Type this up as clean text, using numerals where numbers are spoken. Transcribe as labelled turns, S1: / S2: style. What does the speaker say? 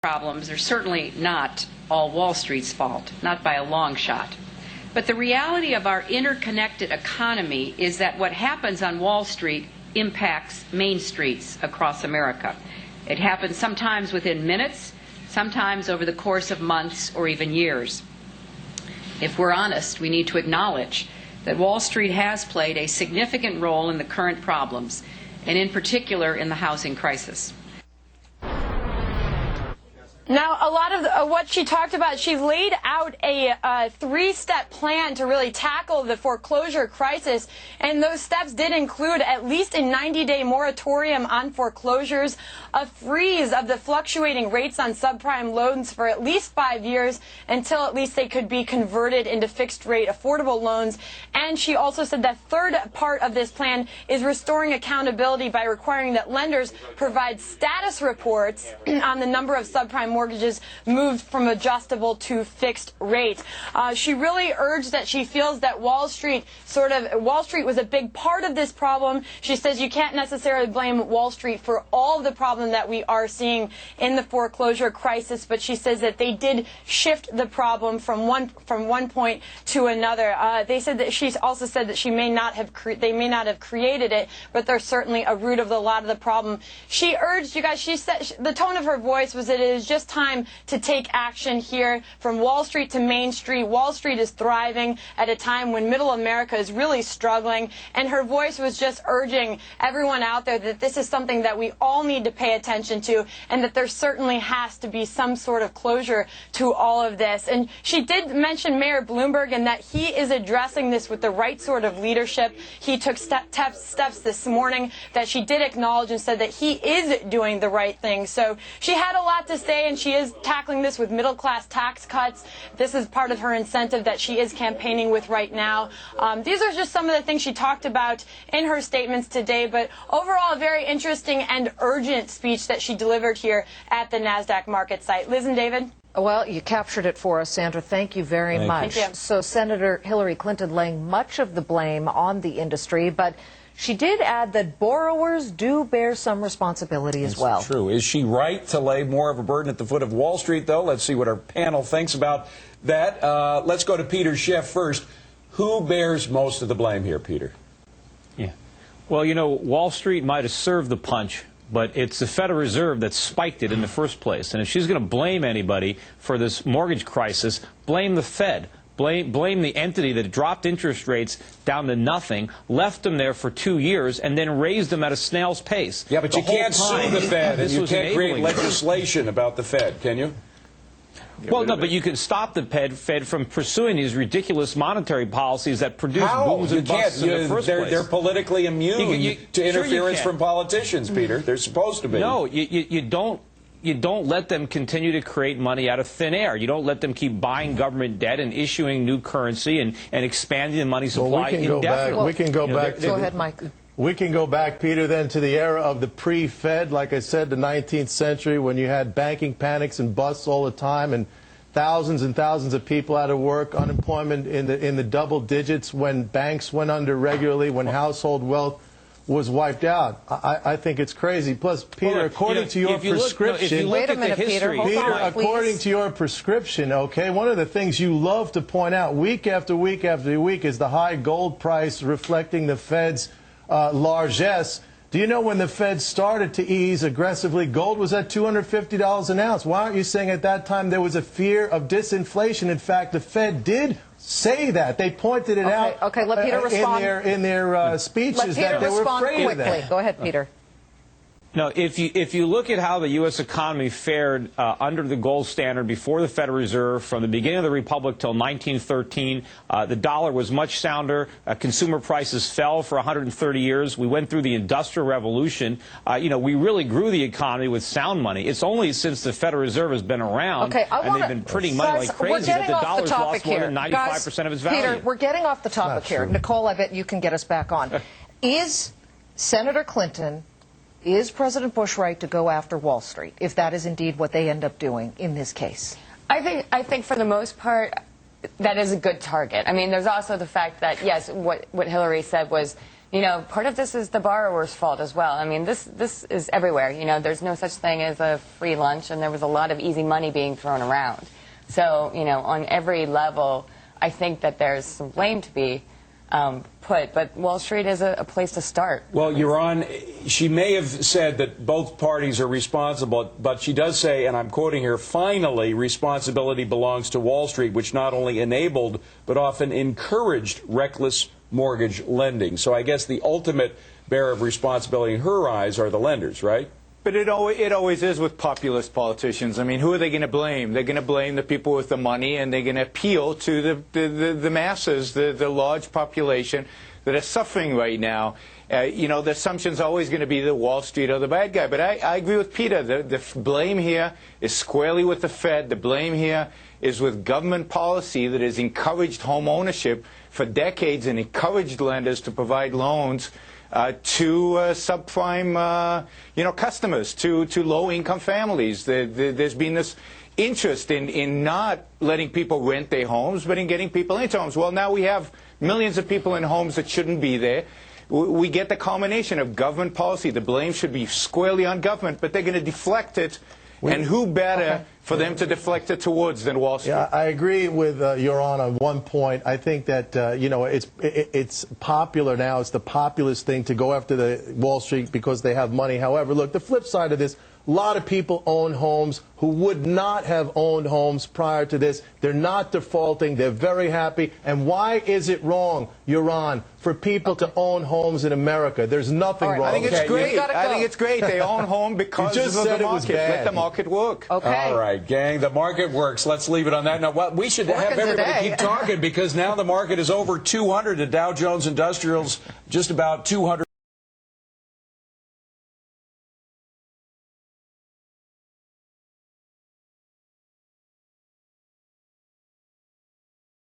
S1: problems are certainly not all Wall Street's fault, not by a long shot. But the reality of our interconnected economy is that what happens on Wall Street impacts main streets across America. It happens sometimes within minutes, sometimes over the course of months or even years. If we're honest, we need to acknowledge that Wall Street has played a significant role in the current problems, and in particular in the housing crisis.
S2: Now, a lot of what she talked about, she laid out a three-step plan to really tackle the foreclosure crisis, and those steps did include at least a 90-day moratorium on foreclosures, a freeze of the fluctuating rates on subprime loans for at least 5 years until at least they could be converted into fixed-rate affordable loans, and she also said that third part of this plan is restoring accountability by requiring that lenders provide status reports on the number of subprime mortgages moved from adjustable to fixed rate. She really urged that she feels that Wall Street was a big part of this problem. She says you can't necessarily blame Wall Street for all of the problem that we are seeing in the foreclosure crisis, but she says that they did shift the problem from one point to another. They said that she also said that they may not have created it, but they're certainly a root of a lot of the problem. She urged you guys. She said the tone of her voice was that it is just time to take action here from Wall Street to Main Street. Wall Street is thriving at a time when middle America is really struggling, and her voice was just urging everyone out there that this is something that we all need to pay attention to, and that there certainly has to be some sort of closure to all of this. And she did mention Mayor Bloomberg and that he is addressing this with the right sort of leadership. He took steps this morning that she did acknowledge and said that he is doing the right thing. So she had a lot to say, and she is tackling this with middle-class tax cuts. This is part of her incentive that she is campaigning with right now. These are just some of the things she talked about in her statements today, but overall a very interesting and urgent speech that she delivered here at the NASDAQ market site. Liz and David?
S3: Well, you captured it for us, Sandra. Thank you very much.
S2: Thank you.
S3: So Senator Hillary Clinton laying much of the blame on the industry, but she did add that borrowers do bear some responsibility as well.
S4: That's true. Is she right to lay more of a burden at the foot of Wall Street, though? Let's see what our panel thinks about that. Let's go to Peter Schiff first. Who bears most of the blame here, Peter?
S5: Yeah. Well, you know, Wall Street might have served the punch, but it's the Federal Reserve that spiked it in the first place. And if she's going to blame anybody for this mortgage crisis, blame the Fed. Blame the entity that dropped interest rates down to nothing, left them there for 2 years, and then raised them at a snail's pace.
S4: Yeah, but you can't sue the Fed, and you can't create legislation about the Fed, can you?
S5: Well, no, but you can stop the Fed from pursuing these ridiculous monetary policies that produce booms and busts in the first place.
S4: They're politically immune to interference from politicians, Peter. They're supposed to be.
S5: No, you don't let them continue to create money out of thin air. You don't let them keep buying government debt and issuing new currency and expanding the money supply indefinitely.
S6: We can go back.
S3: Go ahead, Mike.
S6: We can go back, Peter, then to the era of the pre-Fed, like I said, the 19th century, when you had banking panics and busts all the time and thousands of people out of work, unemployment in the double digits, when banks went under regularly, when household wealth was wiped out. I think it's crazy. Plus, Peter, according to your prescription...
S3: Wait a minute, Peter. Hold on,
S6: according to your prescription, okay, one of the things you love to point out week after week after week is the high gold price reflecting the Fed's largesse. Do you know when the Fed started to ease aggressively, gold was at $250 an ounce? Why aren't you saying at that time there was a fear of disinflation? In fact, the Fed did say that. They pointed it out
S3: Okay, let Peter respond.
S6: in their speeches that they were afraid of that.
S3: Go ahead, Peter.
S5: No, if you look at how the U.S. economy fared under the gold standard before the Federal Reserve from the beginning of the Republic till 1913, the dollar was much sounder. Consumer prices fell for 130 years. We went through the Industrial Revolution. We really grew the economy with sound money. It's only since the Federal Reserve has been around and they've been printing money like crazy that the dollar's lost more than 95% of its value.
S3: Peter, we're getting off the topic here. Nicole, I bet you can get us back on. Is Senator Clinton... Is President Bush right to go after Wall Street, if that is indeed what they end up doing in this case?
S7: I think for the most part, that is a good target. I mean, there's also the fact that, yes, what Hillary said was you know, part of this is the borrower's fault as well. I mean, this is everywhere. You know, there's no such thing as a free lunch, and there was a lot of easy money being thrown around. So, you know, on every level, I think that there's some blame to be put, but Wall Street is a place to start.
S4: Well, she may have said that both parties are responsible, but she does say, and I'm quoting here, finally, responsibility belongs to Wall Street, which not only enabled, but often encouraged reckless mortgage lending. So I guess the ultimate bearer of responsibility in her eyes are the lenders, right?
S8: But it always is with populist politicians. I mean, who are they going to blame? They're going to blame the people with the money, and they're going to appeal to the masses, the large population that are suffering right now. You know, the assumption's always going to be that Wall Street are the bad guy. But I agree with Peter. The blame here is squarely with the Fed. The blame here is with government policy that has encouraged home ownership for decades and encouraged lenders to provide loans to subprime, you know, customers, to low-income families. There's been this interest in not letting people rent their homes, but in getting people into homes. Well, now we have millions of people in homes that shouldn't be there. We get the combination of government policy. The blame should be squarely on government, but they're going to deflect it. And who better for them to deflect it towards than Wall Street?
S6: Yeah, I agree with your Honor on one point. I think that you know, it's popular now. It's the populist thing to go after the Wall Street because they have money. However, look, the flip side of this, a lot of people own homes who would not have owned homes prior to this. They're not defaulting. They're very happy. And why is it wrong, Yaron, for people to own homes in America? There's nothing wrong.
S8: I think it's great.
S3: I
S8: think it's great. They own home because
S6: You just
S8: of
S6: said
S8: the
S6: it was
S8: market.
S6: bad.
S8: Let the market work.
S3: Okay.
S4: All right, gang, the market works. Let's leave it on that. Now, well, we should have
S3: Working
S4: everybody
S3: today.
S4: keep talking because now the market is over 200. The Dow Jones Industrial's just about 200.